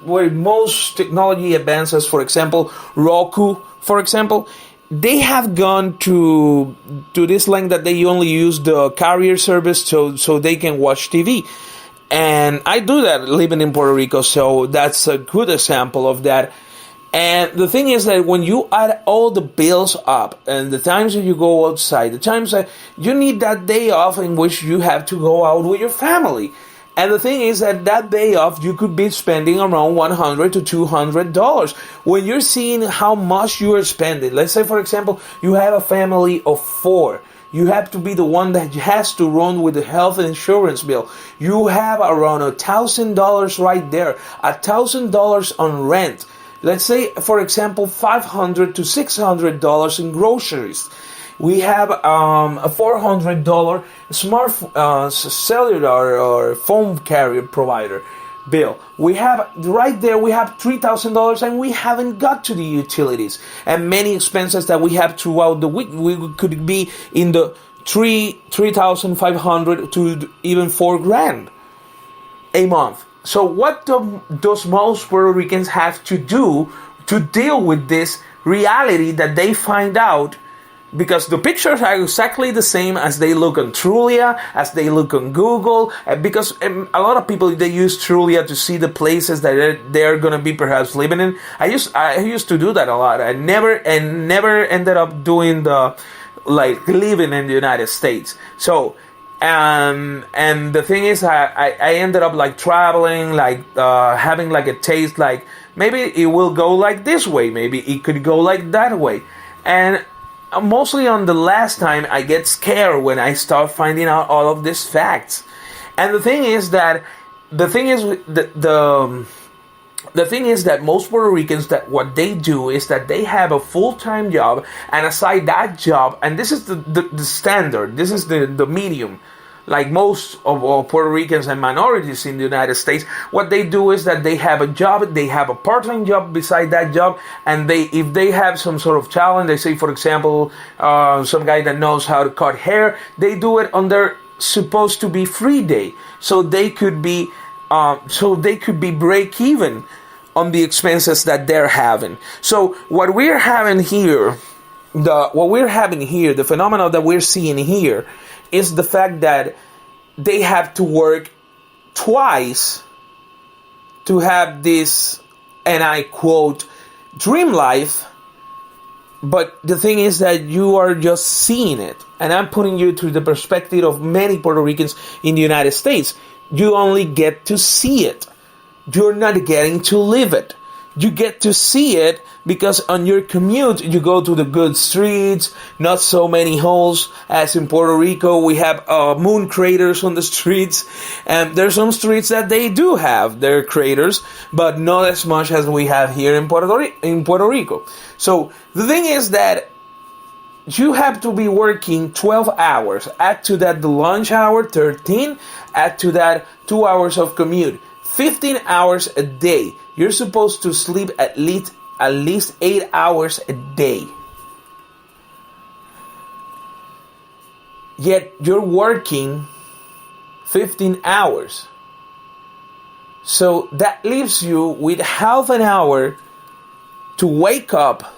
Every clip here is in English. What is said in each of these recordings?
where most technology advances, for example, Roku, for example, they have gone to this length that they only use the carrier service so they can watch TV. And I do that living in Puerto Rico, so that's a good example of that. And the thing is that when you add all the bills up and the times that you go outside, the times that you need that day off in which you have to go out with your family. And the thing is that day off, you could be spending around $100 to $200. When you're seeing how much you are spending, let's say, for example, you have a family of 4. You have to be the one that has to run with the health insurance bill. You have around $1,000 right there, $1,000 on rent. Let's say, for example, $500 to $600 in groceries. We have a $400 smart cellular or phone carrier provider bill. We have right there. We have $3,000, and we haven't got to the utilities and many expenses that we have throughout the week. We could be in the $3,500 to even $4,000 a month. So what does most Puerto Ricans have to do to deal with this reality that they find out? Because the pictures are exactly the same as they look on Trulia, as they look on Google. Because a lot of people, they use Trulia to see the places that they're going to be perhaps living in. I used to do that a lot. I never ended up doing living in the United States. So. And the thing is, I ended up traveling, having a taste, maybe it will go like this way, maybe it could go like that way. And mostly on the last time, I get scared when I start finding out all of these facts. And the thing is that most Puerto Ricans, that what they do is that they have a full-time job, and aside that job, and this is the standard, this is the medium, like most of Puerto Ricans and minorities in the United States, what they do is that they have a job, they have a part-time job beside that job, and if they have some sort of challenge, they say, for example, some guy that knows how to cut hair, they do it on their supposed to be free day, so they could be break even on the expenses that they're having. So what we're having here, the phenomenon that we're seeing here, is the fact that they have to work twice to have this, and I quote, dream life. But the thing is that you are just seeing it. And I'm putting you through the perspective of many Puerto Ricans in the United States. You only get to see it. You're not getting to live it. You get to see it because on your commute, you go to the good streets, not so many holes as in Puerto Rico. We have moon craters on the streets, and there's some streets that they do have their craters, but not as much as we have here in Puerto Rico. So the thing is that you have to be working 12 hours. Add to that the lunch hour, 13. Add to that 2 hours of commute. 15 hours a day. You're supposed to sleep at least 8 hours a day. Yet you're working 15 hours. So that leaves you with half an hour to wake up,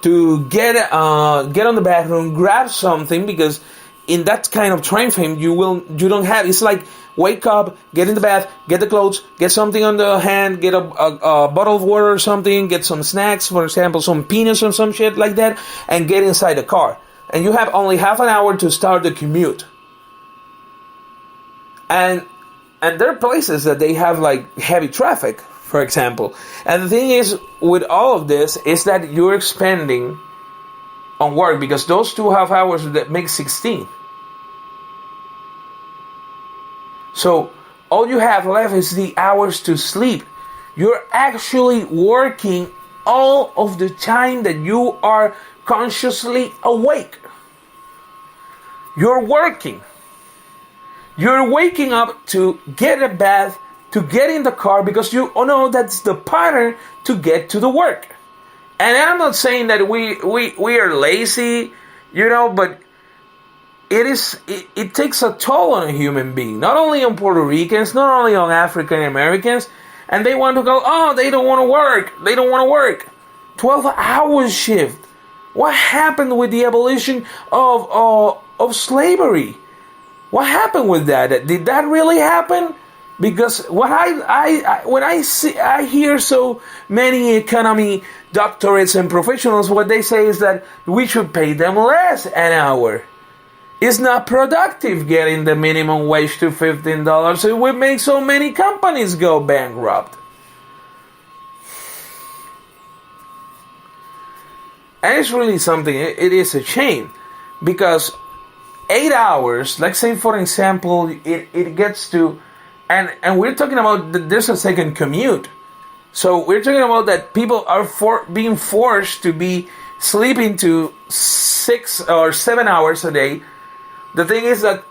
to get on the bathroom, grab something, because in that kind of time frame you don't have. It's like wake up, get in the bath, get the clothes, get something on the hand, get a bottle of water or something, get some snacks, for example, some peanuts or some shit like that, and get inside the car. And you have only half an hour to start the commute. And there are places that they have heavy traffic, for example. And the thing is with all of this is that you're spending on work, because those 2.5 hours that make 16. So all you have left is the hours to sleep. You're actually working all of the time that you are consciously awake. You're working. You're waking up to get a bath, to get in the car, because you know that's the pattern to get to the work. And I'm not saying that we are lazy, but it takes a toll on a human being, not only on Puerto Ricans, not only on African Americans, And they want to go, oh, they don't want to work. They don't want to work. 12-hour shift. What happened with the abolition of slavery? What happened with that? Did that really happen? Because what when I hear so many economy doctorates and professionals, what they say is that we should pay them less an hour. It's not productive getting the minimum wage to $15. It would make so many companies go bankrupt. And it's really something, it is a shame. Because 8 hours, let's say for example, it gets to, and we're talking about there's a second commute. So we're talking about that people are being forced to be sleeping to 6 or 7 hours a day. The thing is that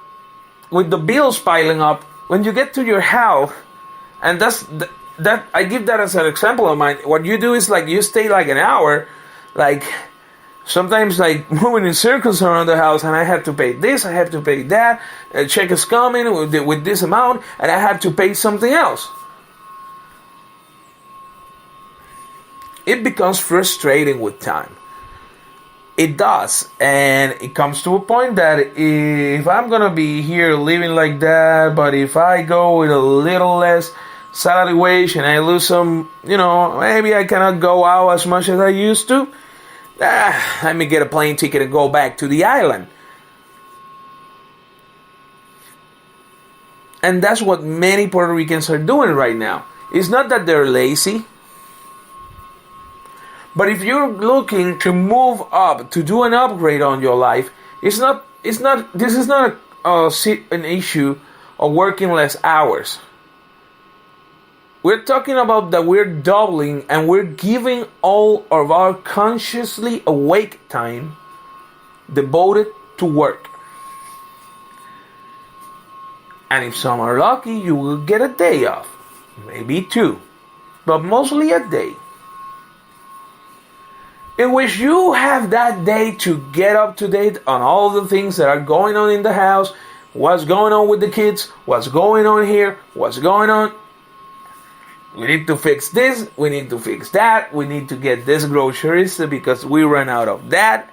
with the bills piling up, when you get to your house, and that I give that as an example of mine. What you do is like you stay like an hour, like sometimes like moving in circles around the house, and I have to pay this, I have to pay that, a check is coming with this amount, and I have to pay something else. It becomes frustrating with time. It does, and it comes to a point that if I'm gonna be here living like that, but if I go with a little less salary wage and I lose some, maybe I cannot go out as much as I used to, let me get a plane ticket and go back to the island. And that's what many Puerto Ricans are doing right now. It's not that they're lazy. But if you're looking to move up, to do an upgrade on your life, this is not an issue of working less hours. We're talking about that we're doubling and we're giving all of our consciously awake time devoted to work. And if some are lucky, you will get a day off. Maybe 2. But mostly a day. In which you have that day to get up to date on all the things that are going on in the house, what's going on with the kids, what's going on here, what's going on. We need to fix this, we need to fix that, we need to get this groceries because we ran out of that.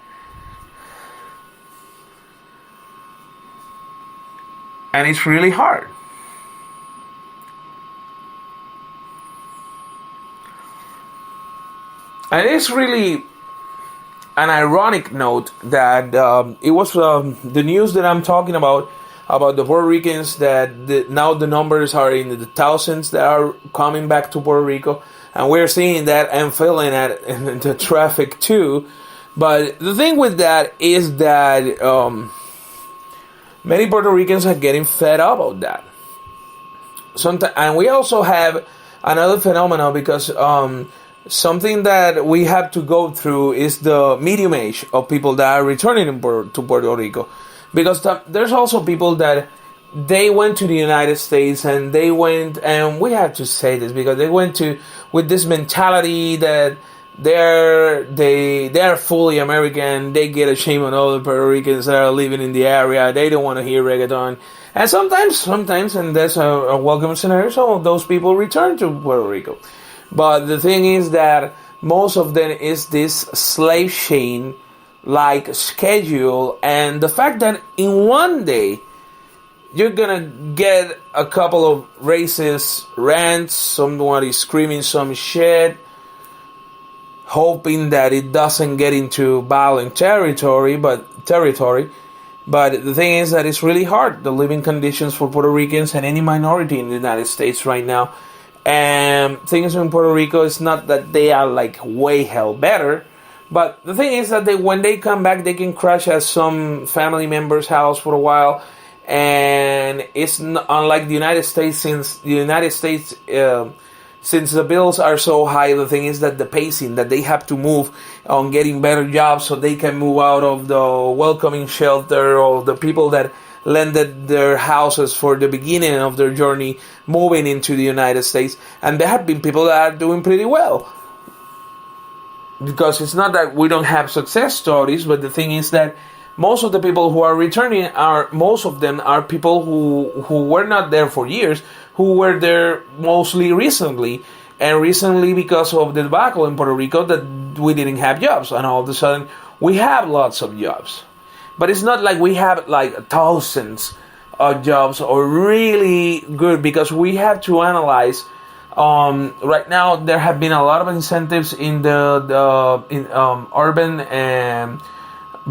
And it's really hard. And it's really an ironic note that it was the news that I'm talking about the Puerto Ricans, that now the numbers are in the thousands that are coming back to Puerto Rico, and we're seeing that and feeling that in the traffic too. But the thing with that is that many Puerto Ricans are getting fed up of that. And we also have another phenomenon because something that we have to go through is the medium age of people that are returning to Puerto Rico. Because there's also people that they went to the United States and they went, and we have to say this because they went with this mentality that they are fully American. They get ashamed on all the Puerto Ricans that are living in the area. They don't want to hear reggaeton. And sometimes, and that's a welcome scenario, some of those people return to Puerto Rico. But the thing is that most of them is this slave chain like schedule, and the fact that in one day you're gonna get a couple of racist rants, somebody screaming some shit, hoping that it doesn't get into violent territory. But the thing is that it's really hard, the living conditions for Puerto Ricans and any minority in the United States right now. And things in Puerto Rico, it's not that they are like way hell better, but the thing is that when they come back, they can crash at some family member's house for a while. And it's not, unlike the United States, since the bills are so high, the thing is that the pacing that they have to move on getting better jobs so they can move out of the welcoming shelter or the people that lended their houses for the beginning of their journey moving into the United States. And there have been people that are doing pretty well. Because it's not that we don't have success stories, but the thing is that most of the people who are returning most of them are people who were not there for years, who were there mostly recently, and recently because of the debacle in Puerto Rico that we didn't have jobs, and all of a sudden we have lots of jobs. But it's not like we have like thousands of jobs or really good, because we have to analyze. Right now, there have been a lot of incentives in the urban and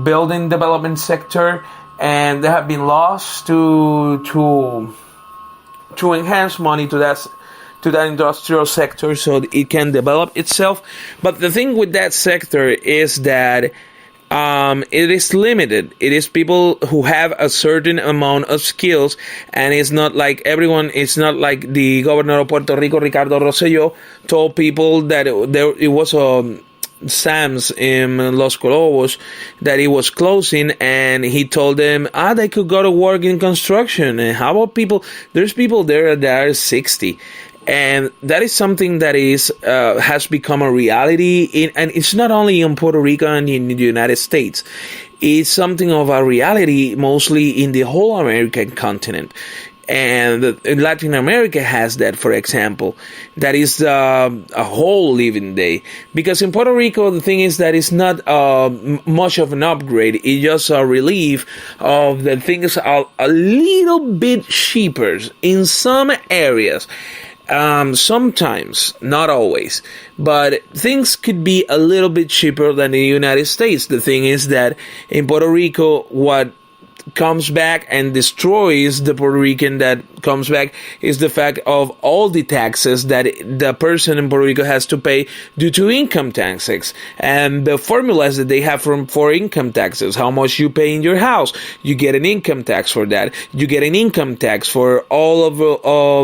building development sector, and there have been laws to enhance money to that industrial sector so it can develop itself. But the thing with that sector is that it is limited. It is people who have a certain amount of skills, and it's not like everyone. It's not like the governor of Puerto Rico, Ricardo Rosselló, told people that it was Sam's in Los Colobos that it was closing, and he told them they could go to work in construction. And how about people? There's people there that are 60. And that is something that is has become a reality, and it's not only in Puerto Rico and in the United States. It's something of a reality mostly in the whole American continent. And Latin America has that, for example. That is a whole living day. Because in Puerto Rico, the thing is that it's not much of an upgrade. It's just a relief of the things are a little bit cheaper in some areas. Sometimes, not always, but things could be a little bit cheaper than the United States. The thing is that in Puerto Rico, what comes back and destroys the Puerto Rican that comes back is the fact of all the taxes that the person in Puerto Rico has to pay due to income taxes, and the formulas that they have for income taxes. How much you pay in your house, you get an income tax for that. You get an income tax for all of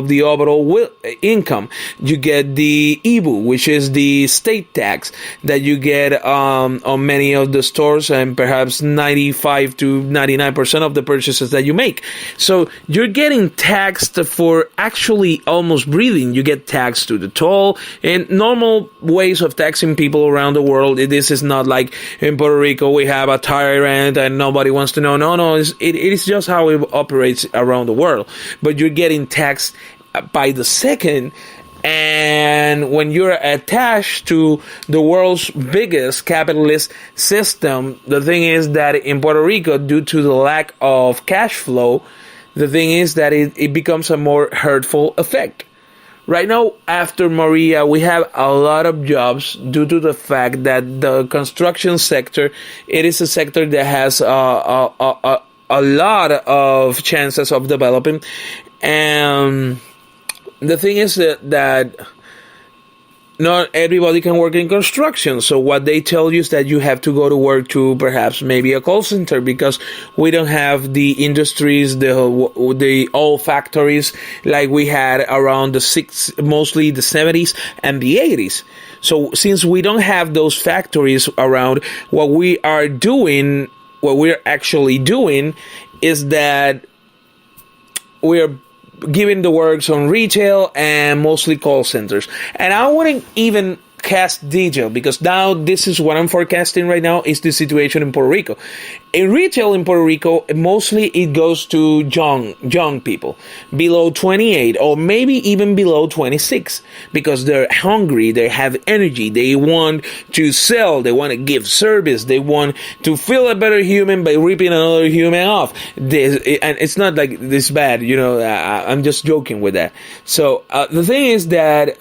the overall income. You get the IBU, which is the state tax that you get on many of the stores, and perhaps 95 to 99% of the purchases that you make. So you're getting taxed for actually almost breathing. You get taxed to the toll and normal ways of taxing people around the world. This is not like in Puerto Rico we have a tyrant and nobody wants to know. No, it is just how it operates around the world. But you're getting taxed by the second. And when you're attached to the world's biggest capitalist system, the thing is that in Puerto Rico, due to the lack of cash flow, the thing is that it becomes a more hurtful effect. Right now, after Maria, we have a lot of jobs due to the fact that the construction sector, it is a sector that has a lot of chances of developing. And the thing is that not everybody can work in construction. So what they tell you is that you have to go to work to perhaps maybe a call center, because we don't have the industries, the old factories like we had around mostly the 70s and the 80s. So since we don't have those factories around, what we're actually doing is that we're giving the works on retail and mostly call centers. And I wouldn't even cast detail, because now this is what I'm forecasting right now is the situation in Puerto Rico. In retail in Puerto Rico, mostly it goes to young people below 28 or maybe even below 26, because they're hungry, they have energy, they want to sell, they want to give service, they want to feel a better human by ripping another human off. And it's not like this bad, I'm just joking with that. So the thing is that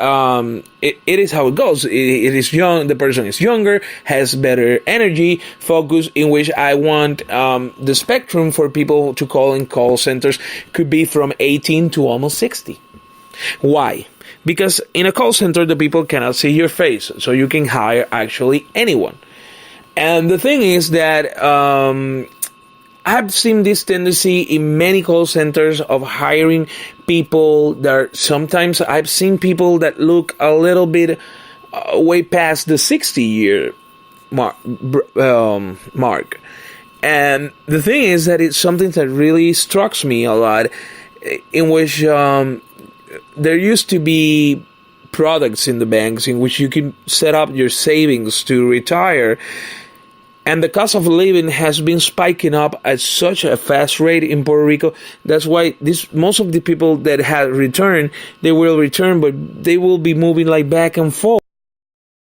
it is how it goes. It is young, the person is younger, has better energy, focus, in which I want the spectrum for people to call in call centers could be from 18 to almost 60. Why? Because in a call center, the people cannot see your face, so you can hire actually anyone. And the thing is that I've seen this tendency in many call centers of hiring people that sometimes I've seen people that look a little bit way past the 60-year mark. And the thing is that it's something that really strikes me a lot, in which there used to be products in the banks in which you can set up your savings to retire. And the cost of living has been spiking up at such a fast rate in Puerto Rico. That's why most of the people that have returned, they will return, but they will be moving like back and forth.